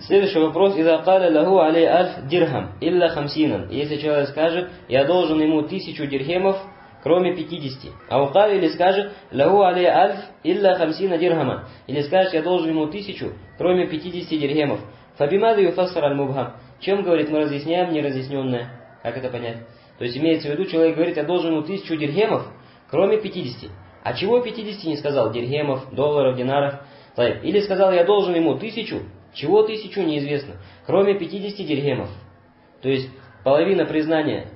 Следующий вопрос. «Иза каля лаху алей альф дирхам, илля хамсинан». Если человек скажет, я должен ему 1000 дирхемов, кроме 50. А укал или скажет, лаху алей альф, илля хамсина дирхама. Или скажет, я должен ему 1000, кроме 50 дирхемов. Фабимаду юфассар аль-мубхам. Чем, говорит, мы разъясняем неразъясненное? Как это понять? То есть имеется в виду, человек говорит, я должен ему 1000 дирхемов, кроме 50. А чего 50 не сказал? Дирхемов, долларов, динаров. Или сказал, я должен ему 1000. Чего 1000 неизвестно, кроме 50 дирхемов. То есть половина признания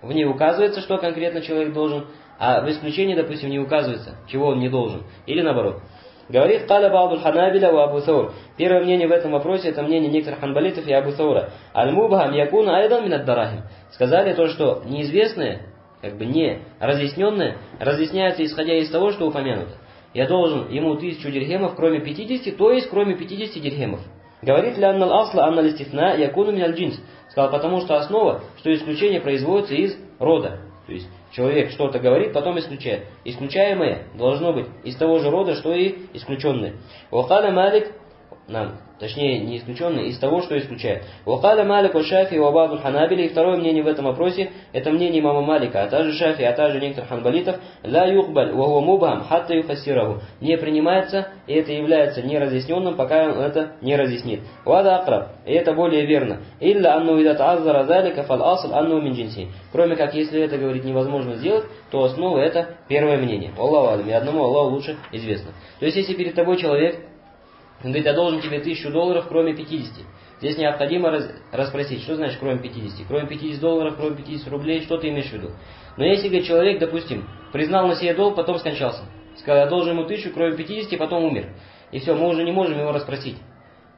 в ней указывается, что конкретно человек должен, а в исключении, допустим, не указывается, чего он не должен. Или наоборот. Говорит «Каля ба'дуль ханабиля ва Абу Саур». Первое мнение в этом вопросе, это мнение некоторых ханбалитов и Абу Саура. «Аль-мубхам якуна айдан минад дарахим». Сказали то, что неизвестное, как бы не разъясненное, разъясняется исходя из того, что упомянуто. Я должен ему 1000 дирхемов, кроме 50, то есть кроме 50 дирхемов. Говорит ли аннал асла аннал истифна якуну миналь джинс. Сказал, потому что основа, что исключение производится из рода. То есть человек что-то говорит, потом исключает. Исключаемое должно быть из того же рода, что и исключенное. Вахаля Малик, точнее не исключенное, из того, что исключает. Вахаля Малик у Шафи у Абадуль Ханабили. И второе мнение в этом вопросе, это мнение имама Малика, а также Шафи, а также некоторых ханбалитов. Ла юкбаль ваху мубхам хатта юфассираху. Не принимается, и это является неразъясненным, пока он это не разъяснит. Вада акраб. И это более верно. Илля анну идат аззара залика фал асл анну мин джинси. Кроме как, если это, говорит, невозможно сделать, то основа это первое мнение. Аллаху алям. И одному Аллаху лучше известно. То есть, если перед тобой человек, он говорит, я должен тебе 1000 долларов, кроме 50. Здесь необходимо расспросить, что значит кроме 50? Кроме 50 долларов, кроме 50 рублей, что ты имеешь в виду? Но если, говорит, человек, допустим, признал на себе долг, потом скончался. Сказал, я должен ему 1000, кроме 50, потом умер. И все, мы уже не можем его расспросить.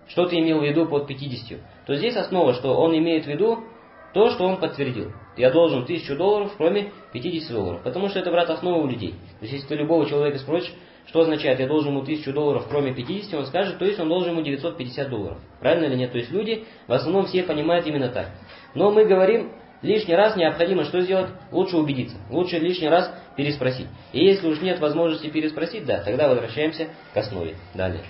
Что ты имел в виду под 50? То здесь основа, что он имеет в виду то, что он подтвердил. Я должен 1000 долларов, кроме 50 долларов. Потому что это, брат, основа у людей. То есть, если ты любого человека спросишь, что означает, я должен ему 1000 долларов, кроме 50, он скажет, то есть он должен ему 950 долларов. Правильно или нет? То есть люди, в основном, все понимают именно так. Но мы говорим, лишний раз необходимо что сделать? Лучше убедиться. Лучше лишний раз переспросить. И если уж нет возможности переспросить, да, тогда возвращаемся к основе. Далее.